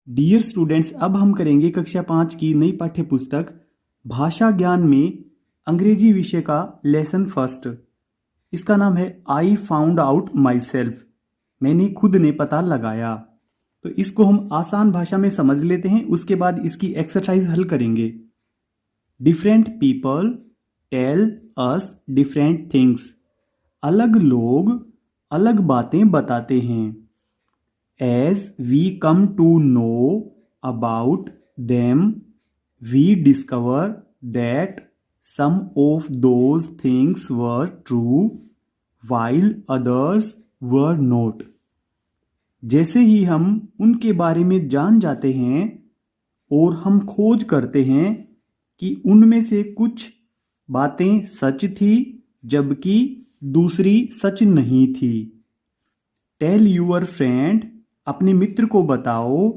Dear students, अब हम करेंगे कक्षा 5 की नई पाठ्य पुस्तक भाषा ज्ञान में अंग्रेजी विषय का लेसन फर्स्ट। इसका नाम है I found out myself. मैंने खुद ने पता लगाया। तो इसको हम आसान भाषा में समझ लेते हैं, उसके बाद इसकी एक्सरसाइज हल करेंगे। Different people tell us different things. अलग लोग अलग बातें बताते हैं। As we come to know about them, we discover that some of those things were true while others were not. जैसे ही हम उनके बारे में जान जाते हैं और हम खोज करते हैं कि उनमें से कुछ बातें सच थी जबकि दूसरी सच नहीं थी। टेल यूअर फ्रेंड, अपने मित्र को बताओ,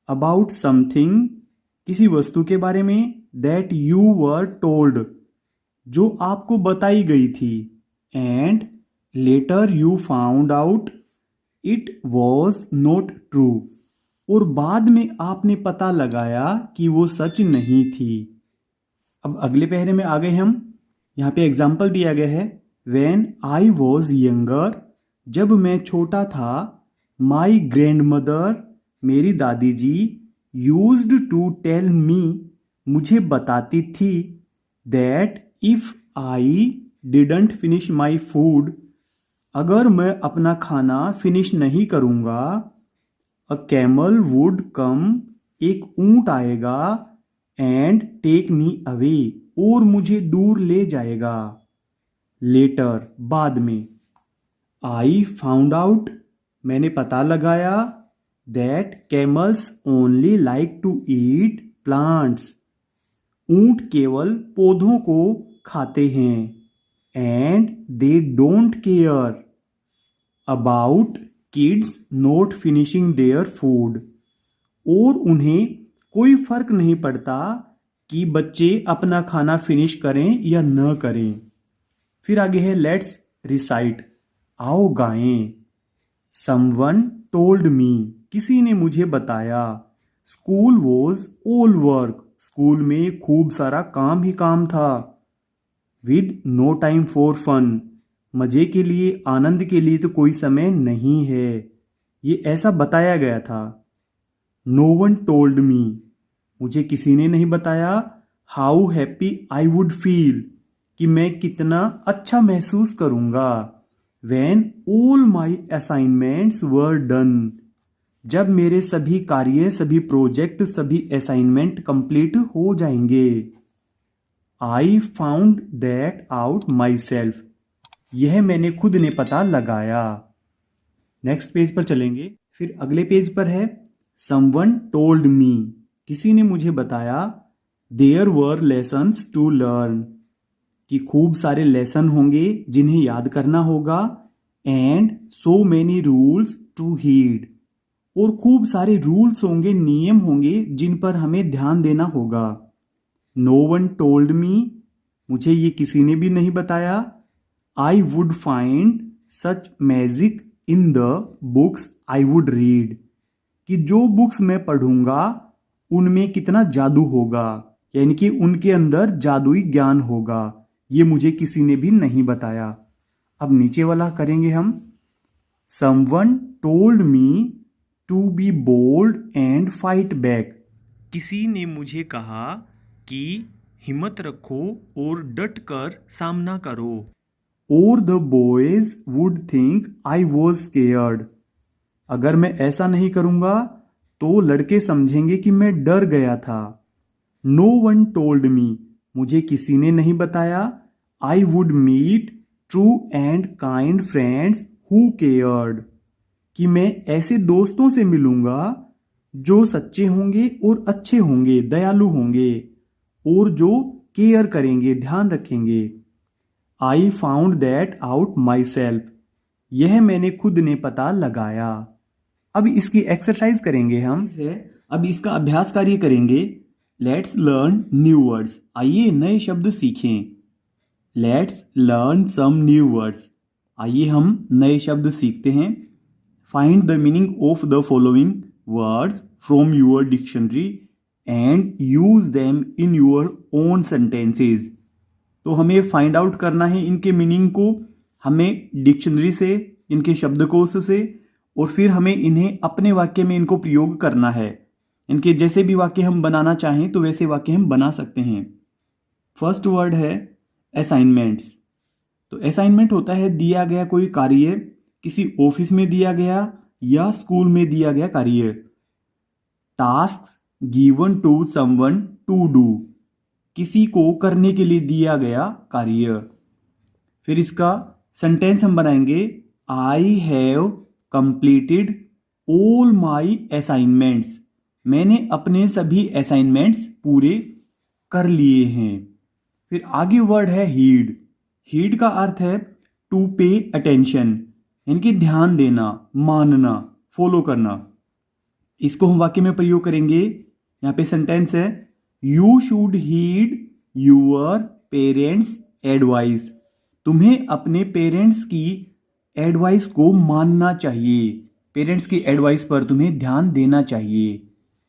अबाउट समथिंग, किसी वस्तु के बारे में, दैट यू वर टोल्ड, जो आपको बताई गई थी, and later you found out it was not true, और बाद में आपने पता लगाया कि वो सच नहीं थी। अब अगले पहरे में आ गए हम। यहाँ पे एग्जाम्पल दिया गया है, व्हेन आई वॉज यंगर, जब मैं छोटा था, माई ग्रैंड मदर, मेरी दादी जी, यूज्ड टू टेल मी, मुझे बताती थी, that if I didn't finish my food, अगर मैं अपना खाना फिनिश नहीं करूँगा, अ कैमल वुड कम, एक ऊंट आएगा, एंड टेक मी अवे, और मुझे दूर ले जाएगा। लेटर, बाद में। आई फाउंड आउट, मैंने पता लगाया, that camels only like to eat plants, ऊंट केवल पौधों को खाते हैं, and they don't care about kids not finishing their food, और उन्हें कोई फर्क नहीं पड़ता कि बच्चे अपना खाना फिनिश करें या न करें। फिर आगे है लेट्स रिसाइट, आओ गाएं। समवन टोल्ड मी, किसी ने मुझे बताया। School was all work, school में खूब सारा काम ही काम था। With no time for fun, मजे के लिए, आनंद के लिए तो कोई समय नहीं है, ये ऐसा बताया गया था। नो वन टोल्ड मी, मुझे किसी ने नहीं बताया। How happy I would feel, कि मैं कितना अच्छा महसूस करूंगा। When all my assignments were done, जब मेरे सभी कार्य, सभी प्रोजेक्ट, सभी असाइनमेंट कंप्लीट हो जाएंगे। I found that out myself, यह मैंने खुद ने पता लगाया। नेक्स्ट पेज पर चलेंगे। फिर अगले पेज पर है someone told me, किसी ने मुझे बताया। There were lessons to learn, कि खूब सारे लेसन होंगे जिन्हें याद करना होगा, and so many rules to heed, और खूब सारे रूल्स होंगे, नियम होंगे जिन पर हमें ध्यान देना होगा। नो वन टोल्ड मी, मुझे ये किसी ने भी नहीं बताया। I would find such magic in the books I would read, कि जो बुक्स मैं पढ़ूंगा उनमें कितना जादू होगा, यानी कि उनके अंदर जादुई ज्ञान होगा, ये मुझे किसी ने भी नहीं बताया। अब नीचे वाला करेंगे हम। Someone told me to be bold and fight back, किसी ने मुझे कहा कि हिम्मत रखो और डट कर सामना करो। और the boys would think I was scared, अगर मैं ऐसा नहीं करूंगा तो लड़के समझेंगे कि मैं डर गया था। नो वन टोल्ड मी, मुझे किसी ने नहीं बताया। I would meet true and kind friends who cared, कि मैं ऐसे दोस्तों से मिलूंगा जो सच्चे होंगे और अच्छे होंगे, दयालु होंगे, और जो केयर करेंगे, ध्यान रखेंगे। आई found that out my self, यह मैंने खुद ने पता लगाया। अब इसकी एक्सरसाइज करेंगे हम। अब इसका अभ्यास कार्य करेंगे। लेट्स लर्न न्यू वर्ड्स, आइए नए शब्द सीखें। Let's learn some new words, आइए हम नए शब्द सीखते हैं। Find the meaning of the following words from your dictionary and use them in your own sentences. तो हमें फाइंड आउट करना है इनके मीनिंग को, हमें डिक्शनरी से, इनके शब्दकोश से, और फिर हमें इन्हें अपने वाक्य में इनको प्रयोग करना है। इनके जैसे भी वाक्य हम बनाना चाहें तो वैसे वाक्य हम बना सकते हैं। फर्स्ट वर्ड है असाइनमेंट्स। तो असाइनमेंट होता है दिया गया कोई कार्य, किसी ऑफिस में दिया गया या स्कूल में दिया गया कार्य। Task given to someone to do, किसी को करने के लिए दिया गया कार्य। फिर इसका सेंटेंस हम बनाएंगे, I have completed all my assignments. मैंने अपने सभी असाइनमेंट्स पूरे कर लिए हैं। फिर आगे वर्ड है हीड। हीड का अर्थ है टू पे अटेंशन, यानी ध्यान देना, मानना, फॉलो करना। इसको हम वाक्य में प्रयोग करेंगे। यहाँ पे सेंटेंस है, you should heed your parents advice. तुम्हें अपने पेरेंट्स की एडवाइस को मानना चाहिए। पेरेंट्स की एडवाइस पर तुम्हें ध्यान देना चाहिए।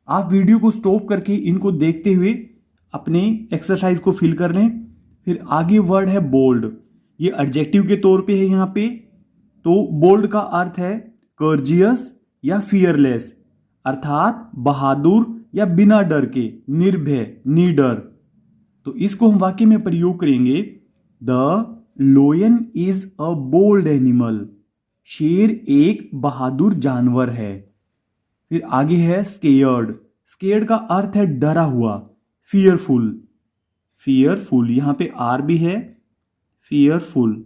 आप वीडियो को स्टॉप करके इनको देखते हुए अपने एक्सरसाइज को फिल कर लें। फिर आगे वर्ड है बोल्ड। ये एडजेक्टिव के तौर पे है यहाँ पे। तो बोल्ड का अर्थ है कर्जियस या फियरलेस, अर्थात बहादुर या बिना डर के, निर्भय, निडर। तो इसको हम वाक्य में प्रयोग करेंगे, the lion is a bold animal. शेर एक बहादुर जानवर है। फिर आगे है स्केयर्ड। स्केयर्ड का अर्थ है डरा हुआ, फियरफुल। फियरफुल यहां पे आर भी है, फियरफुल।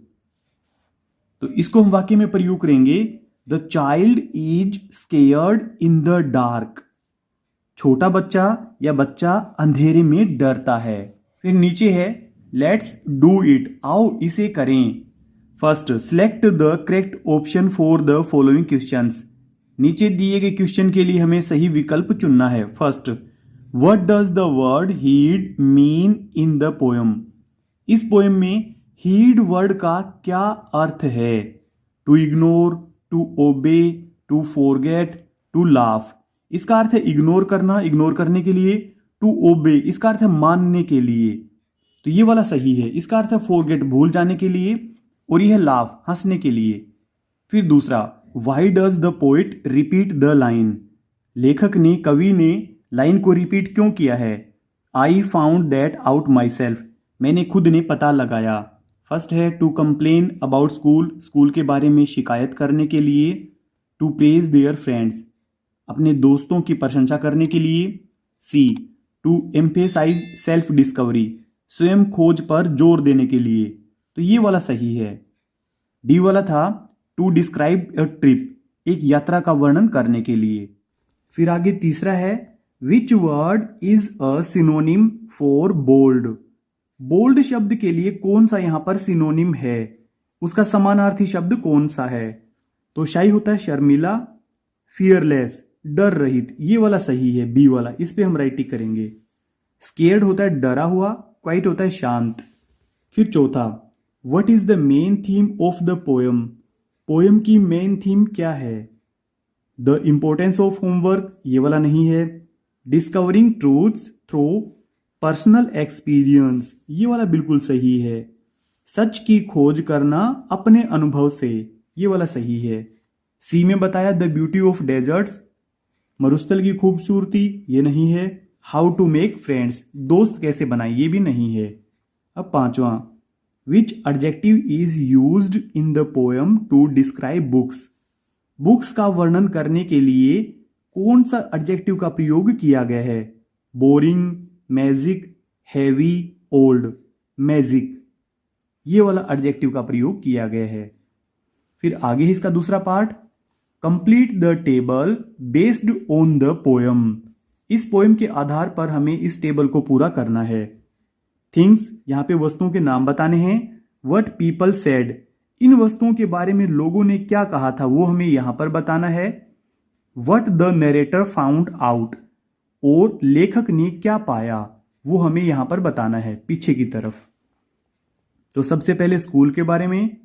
तो इसको हम वाक्य में प्रयोग करेंगे, the child is scared in the dark. छोटा बच्चा या बच्चा अंधेरे में डरता है। फिर नीचे है लेट्स डू इट, आओ इसे करें। First select the correct option for the following questions. नीचे दिए गए क्वेश्चन के लिए हमें सही विकल्प चुनना है। First, what does the word heed mean in the poem. इस पोएम में हीड वर्ड का क्या अर्थ है? To ignore, to obey, to forget, to laugh. इसका अर्थ है इग्नोर करना, इग्नोर करने के लिए। टू ओबे इसका अर्थ है मानने के लिए, तो ये वाला सही है। इसका अर्थ है फॉरगेट भूल जाने के लिए, और यह है लाफ हंसने के लिए। फिर दूसरा, why does the poet repeat the line. लेखक ने, कवि ने लाइन को रिपीट क्यों किया है? I found that out myself, मैंने खुद ने पता लगाया। फर्स्ट है to complain about school, school के बारे में शिकायत करने के लिए। टू प्रेज देयर फ्रेंड्स, अपने दोस्तों की प्रशंसा करने के लिए। सी, टू एम्फेसाइज सेल्फ डिस्कवरी, स्वयं खोज पर जोर देने के लिए, तो ये वाला सही है। डी वाला था टू डिस्क्राइब अ ट्रिप, एक यात्रा का वर्णन करने के लिए। फिर आगे तीसरा है which word is a synonym for bold. Bold शब्द के लिए कौन सा यहां पर सिनोनिम है, उसका समानार्थी शब्द कौन सा है? तो शाई होता है शर्मिला, फियरलेस डर रहित, ये वाला सही है, बी वाला, इस पे हम राइट टिक करेंगे। स्केर्ड होता है डरा हुआ, क्वाइट होता है शांत। फिर चौथा, what is the main theme of the poem. Poem की मेन थीम क्या है? द इंपॉर्टेंस ऑफ होमवर्क, ये वाला नहीं है। Discovering truths through personal experience, ये वाला बिल्कुल सही है। सच की खोज करना अपने अनुभव से, ये वाला सही है। सी में बताया द ब्यूटी ऑफ डेजर्ट्स, मरुस्थल की खूबसूरती, ये नहीं है। हाउ टू मेक फ्रेंड्स, दोस्त कैसे बनाए, ये भी नहीं है। अब पांचवा, which adjective is used in the poem to describe books. Books का वर्णन करने के लिए कौन सा एडजेक्टिव का प्रयोग किया गया है? Boring, magic, heavy, old. Magic, ये वाला एडजेक्टिव का प्रयोग किया गया है। फिर आगे है इसका दूसरा part, complete the table based on the poem. इस पोएम के आधार पर हमें इस टेबल को पूरा करना है। थिंग्स, यहां पे वस्तुओं के नाम बताने हैं। व्हाट पीपल सेड, इन वस्तुओं के बारे में लोगों ने क्या कहा था वो हमें यहां पर बताना है। What the narrator found out, और लेखक ने क्या पाया वो हमें यहां पर बताना है पीछे की तरफ। तो सबसे पहले स्कूल के बारे में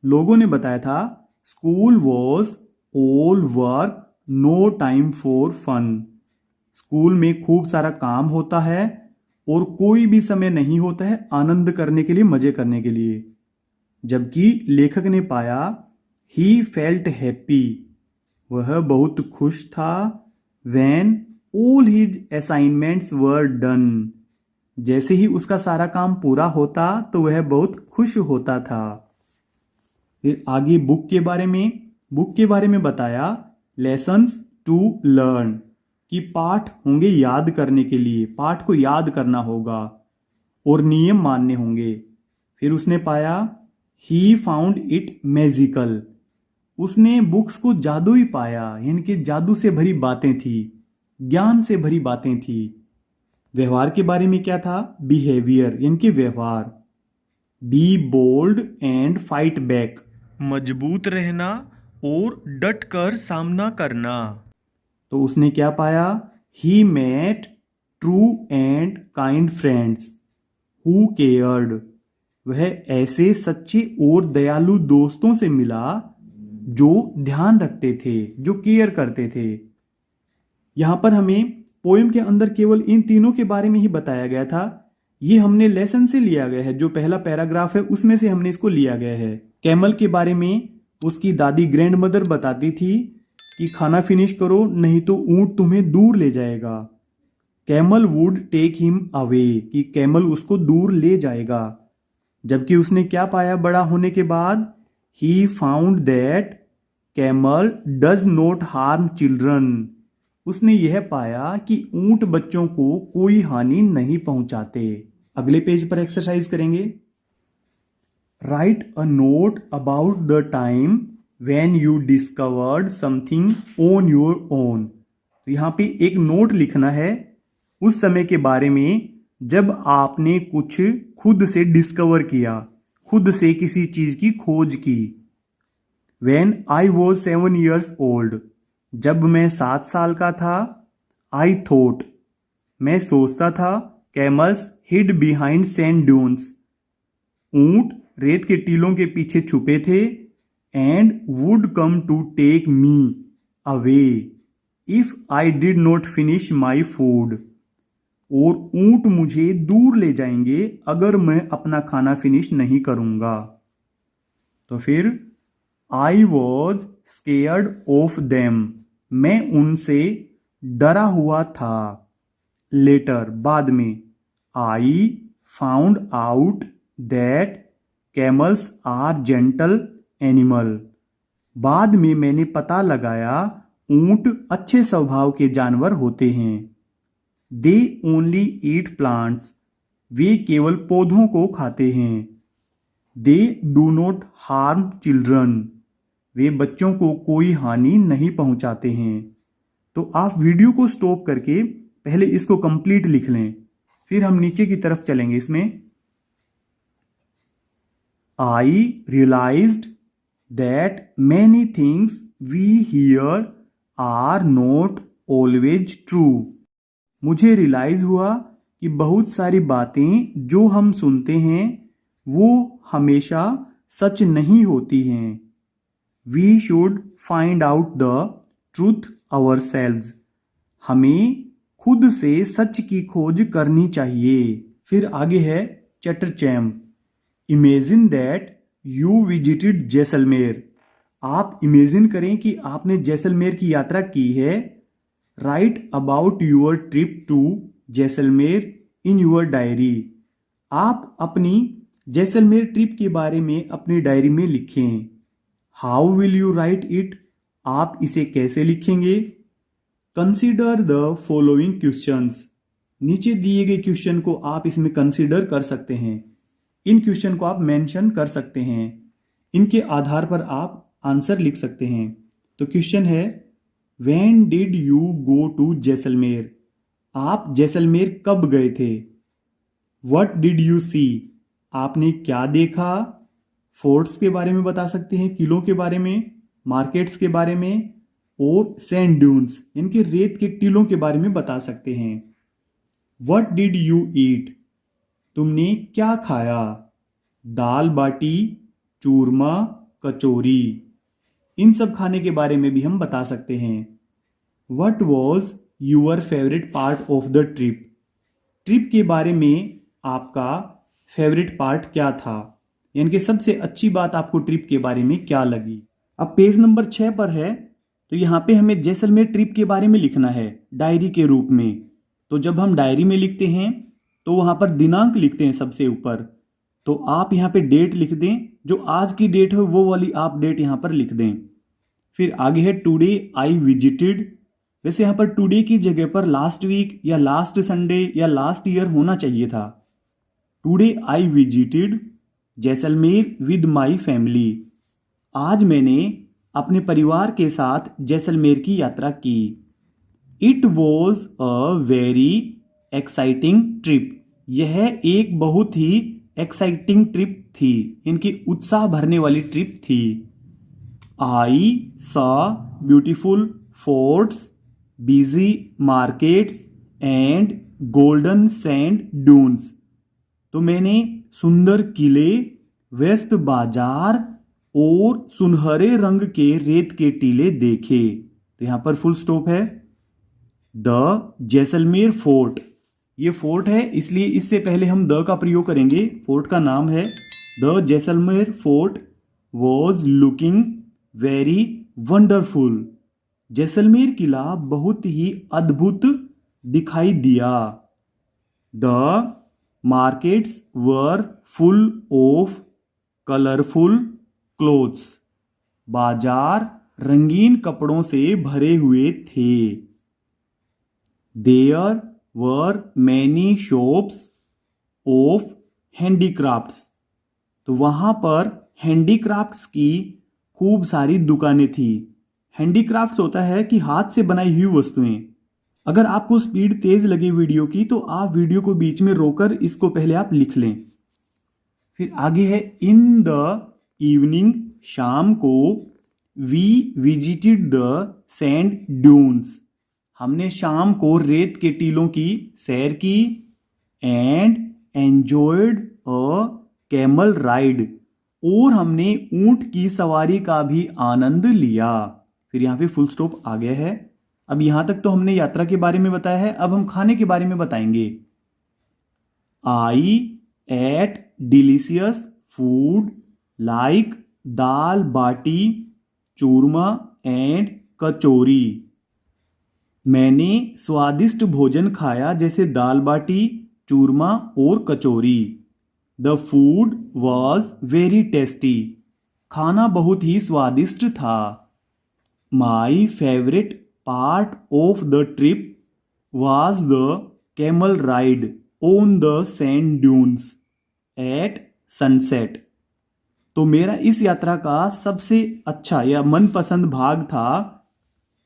लोगों ने बताया था, school was all work no time for fun. School में खूब सारा काम होता है और कोई भी समय नहीं होता है आनंद करने के लिए, मजे करने के लिए। जबकि लेखक ने पाया ही फेल्ट हैप्पी, वह बहुत खुश था। When all his assignments were done, जैसे ही उसका सारा काम पूरा होता तो वह बहुत खुश होता था। फिर आगे बुक के बारे में बताया लेसन्स टू लर्न, कि पाठ होंगे याद करने के लिए, पाठ को याद करना होगा और नियम मानने होंगे। फिर उसने पाया ही फाउंड इट मैजिकल, उसने बुक्स को जादुई पाया, यानी कि जादू से भरी बातें थी, ज्ञान से भरी बातें थी। व्यवहार के बारे में क्या था? बिहेवियर यानी कि व्यवहार। Be bold and fight back, मजबूत रहना और डट कर सामना करना। तो उसने क्या पाया? He met true and kind friends who cared, वह ऐसे सच्चे और दयालु दोस्तों से मिला जो ध्यान रखते थे, जो केयर करते थे। यहां पर हमें पोएम के अंदर केवल इन तीनों के बारे में ही बताया गया था। ये हमने लेसन से लिया गया है, जो पहला पैराग्राफ है उसमें से हमने इसको लिया गया है। कैमल के बारे में उसकी दादी ग्रैंड मदर बताती थी कि खाना फिनिश करो नहीं तो ऊंट तुम्हें दूर ले जाएगा। Camel would take him away, कि कैमल उसको दूर ले जाएगा। जबकि उसने क्या पाया बड़ा होने के बाद? He found that camel does not harm children, उसने यह पाया कि ऊंट बच्चों को कोई हानि नहीं पहुंचाते। अगले पेज पर एक्सरसाइज करेंगे। Right a note about the time when you discovered something on your own, तो यहां पे एक नोट लिखना है उस समय के बारे में जब आपने कुछ खुद से डिस्कवर किया, खुद से किसी चीज की खोज की। When I was 7 years old, जब मैं 7 साल का था। I thought, मैं सोचता था। Camels hid behind sand dunes, ऊंट रेत के टीलों के पीछे छुपे थे। And would come to take me away if I did not finish my food, और ऊंट मुझे दूर ले जाएंगे अगर मैं अपना खाना फिनिश नहीं करूंगा। तो फिर I was scared of them, मैं उनसे डरा हुआ था। लेटर, बाद में, I found out that camels are gentle animal, बाद में मैंने पता लगाया ऊंट अच्छे स्वभाव के जानवर होते हैं। They only eat plants, वे केवल पौधों को खाते हैं। They do not harm children, वे बच्चों को कोई हानि नहीं पहुंचाते हैं। तो आप वीडियो को स्टॉप करके पहले इसको कंप्लीट लिख लें, फिर हम नीचे की तरफ चलेंगे। इसमें I realized that many things we hear are not always true, मुझे रियलाइज हुआ कि बहुत सारी बातें जो हम सुनते हैं वो हमेशा सच नहीं होती हैं। We should find out the truth ourselves, हमें खुद से सच की खोज करनी चाहिए। फिर आगे है chapter champ. Imagine that you visited Jaisalmer, आप इमेजिन करें कि आपने जैसलमेर की यात्रा की है। Write about your trip to Jaisalmer in your diary, आप अपनी जैसलमेर ट्रिप के बारे में अपनी डायरी में लिखें। How will you right it, आप इसे कैसे लिखेंगे। कंसीडर द फॉलोइंग क्वेश्चंस, नीचे दिए गए क्वेश्चन को आप इसमें कंसीडर कर सकते हैं। इन क्वेश्चन को आप मेंशन कर सकते हैं, इनके आधार पर आप आंसर लिख सकते हैं। तो क्वेश्चन है, when did you go to Jaisalmer, आप जैसलमेर कब गए थे। व्हाट डिड यू सी, आपने क्या देखा। फोर्ट्स के बारे में बता सकते हैं, किलों के बारे में, मार्केट्स के बारे में, और सैंड ड्यून्स इनके रेत के टीलों के बारे में बता सकते हैं। व्हाट डिड यू ईट, तुमने क्या खाया। दाल बाटी, चूरमा, कचौरी, इन सब खाने के बारे में भी हम बता सकते हैं। What was your favourite part of the trip. Trip के बारे में आपका फेवरेट पार्ट क्या था, यानी कि सबसे अच्छी बात आपको ट्रिप के बारे में क्या लगी। अब पेज नंबर 6 पर है, तो यहाँ पे हमें जैसलमेर ट्रिप के बारे में लिखना है डायरी के रूप में। तो जब हम डायरी में लिखते हैं तो वहाँ पर दिनांक लिखते हैं सबसे ऊपर, तो आप यहाँ पे डेट लिख दें, जो आज की डेट है वो वाली आप डेट यहाँ पर लिख दें। फिर आगे है टुडे आई विजिटेड। वैसे यहाँ पर टुडे की जगह पर लास्ट वीक या लास्ट संडे या लास्ट ईयर होना चाहिए था। Today I visited Jaisalmer with my family. आज मैंने अपने परिवार के साथ जैसलमेर की यात्रा की। It was a very exciting trip. यह एक बहुत ही एक्साइटिंग ट्रिप थी, इनकी उत्साह भरने वाली ट्रिप थी। I saw beautiful forts, busy markets and golden sand dunes. तो मैंने सुंदर किले, व्यस्त बाजार और सुनहरे रंग के रेत के टीले देखे। तो यहां पर फुल स्टॉप है। द जैसलमेर फोर्ट, ये फोर्ट है इसलिए इससे पहले हम द का प्रयोग करेंगे। फोर्ट का नाम है the Jaisalmer fort was looking very wonderful. Jaisalmer किला बहुत ही अद्भुत दिखाई दिया। The markets were full of colourful clothes. बाजार रंगीन कपड़ों से भरे हुए थे। There were many shops of handicrafts. तो वहां पर हैंडीक्राफ्ट्स की खूब सारी दुकानें थी। हैंडीक्राफ्ट्स होता है कि हाथ से बनाई हुई वस्तुएं। अगर आपको स्पीड तेज लगे वीडियो की तो आप वीडियो को बीच में रोकर इसको पहले आप लिख लें। फिर आगे है इन द इवनिंग, शाम को we visited the sand dunes. हमने शाम को रेत के टीलों की सैर की। And enjoyed a camel ride, और हमने ऊंट की सवारी का भी आनंद लिया। फिर यहाँ पे फुल स्टॉप आ गया है। अब यहां तक तो हमने यात्रा के बारे में बताया है, अब हम खाने के बारे में बताएंगे। I ate delicious food like dal bati, churma and kachori. मैंने स्वादिष्ट भोजन खाया जैसे दाल बाटी, चूरमा और kachori. The food was very tasty. खाना बहुत ही स्वादिष्ट था। My favourite part of the trip was the camel ride on the sand dunes at sunset. तो मेरा इस यात्रा का सबसे अच्छा या मनपसंद भाग था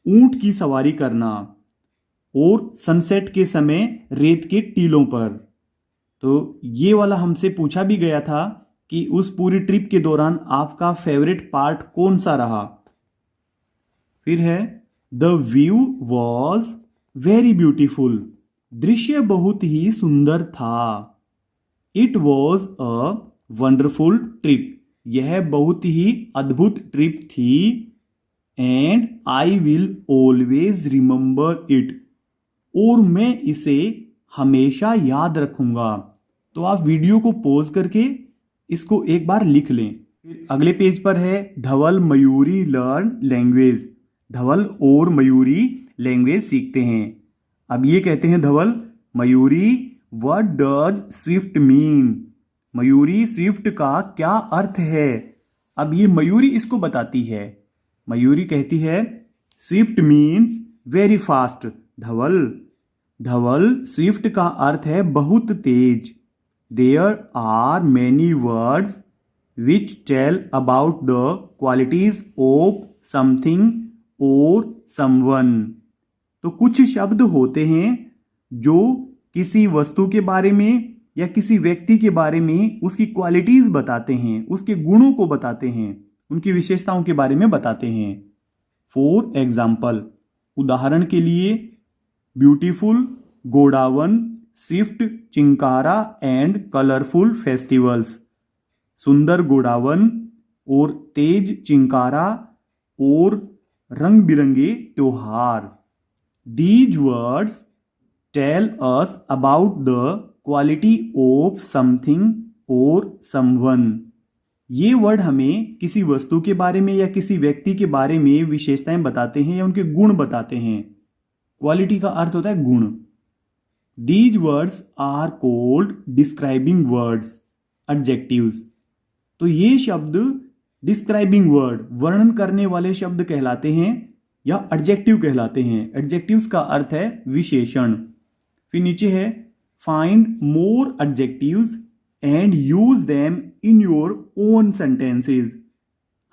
ऊंट की सवारी करना और सनसेट के समय रेत के टीलों पर। तो ये वाला हमसे पूछा भी गया था कि उस पूरी ट्रिप के दौरान आपका फेवरेट पार्ट कौन सा रहा। फिर है the view was very beautiful. दृश्य बहुत ही सुंदर था। It was a wonderful trip. यह बहुत ही अद्भुत ट्रिप थी। And I will always remember it, और मैं इसे हमेशा याद रखूंगा। तो आप वीडियो को पॉज करके इसको एक बार लिख लें। फिर अगले पेज पर है धवल मयूरी लर्न लैंग्वेज। धवल और मयूरी लैंग्वेज सीखते हैं। अब ये कहते हैं Dhawal, Mayuri what does swift mean. Mayuri swift का क्या अर्थ है। अब ये मयूरी इसको बताती है। मयूरी कहती है swift means very fast. Dhawal swift का अर्थ है बहुत तेज। There are many words which tell about the qualities of something और समवन। तो कुछ शब्द होते हैं जो किसी वस्तु के बारे में या किसी व्यक्ति के बारे में उसकी क्वालिटीज बताते हैं, उसके गुणों को बताते हैं, उनकी विशेषताओं के बारे में बताते हैं। फॉर एग्जाम्पल, उदाहरण के लिए, beautiful, godawan, swift, chinkara and colourful festivals. सुंदर गोडावन और तेज चिंकारा और रंग बिरंगे त्योहार। These words tell us about the quality of something और समवन। ये वर्ड हमें किसी वस्तु के बारे में या किसी व्यक्ति के बारे में विशेषताएं बताते हैं या उनके गुण बताते हैं। क्वालिटी का अर्थ होता है गुण। These words are called describing words, adjectives. तो ये शब्द डिस्क्राइबिंग वर्ड, वर्णन करने वाले शब्द कहलाते हैं या एडजेक्टिव कहलाते हैं। एडजेक्टिव्स का अर्थ है विशेषण। फिर नीचे है find more adjectives and use them in your own sentences.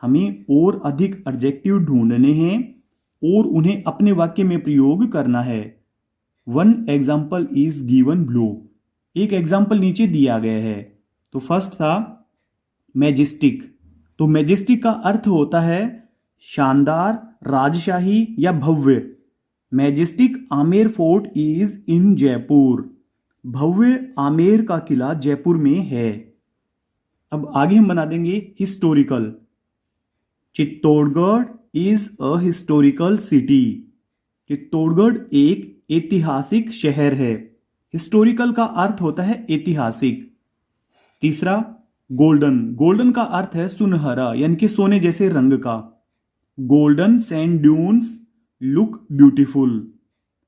हमें और अधिक एडजेक्टिव ढूंढने हैं और उन्हें अपने वाक्य में प्रयोग करना है। One example is given below. एक एग्जाम्पल नीचे दिया गया है। तो फर्स्ट था मैजेस्टिक। तो मैजेस्टिक का अर्थ होता है शानदार, राजशाही या भव्य। Majestic Amer fort is in Jaipur. भव्य आमेर का किला जयपुर में है। अब आगे हम बना देंगे historical. Chittorgarh is a historical city. Chittorgarh एक ऐतिहासिक शहर है। हिस्टोरिकल का अर्थ होता है ऐतिहासिक। तीसरा गोल्डन। गोल्डन का अर्थ है सुनहरा, यानी कि सोने जैसे रंग का। Golden sand dunes look beautiful.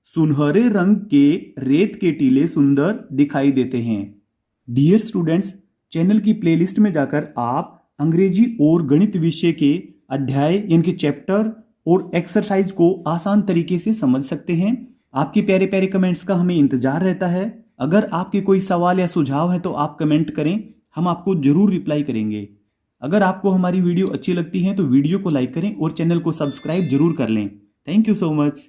सुनहरे रंग के रेत के टीले सुंदर दिखाई देते हैं। डियर स्टूडेंट्स, चैनल की प्लेलिस्ट में जाकर आप अंग्रेजी और गणित विषय के अध्याय यानी कि चैप्टर और एक्सरसाइज को आसान तरीके से समझ सकते हैं। आपके प्यारे प्यारे कमेंट्स का हमें इंतजार रहता है। अगर आपके कोई सवाल या सुझाव है तो आप कमेंट करें, हम आपको जरूर रिप्लाई करेंगे। अगर आपको हमारी वीडियो अच्छी लगती है तो वीडियो को लाइक करें और चैनल को सब्सक्राइब जरूर कर लें। Thank you so much.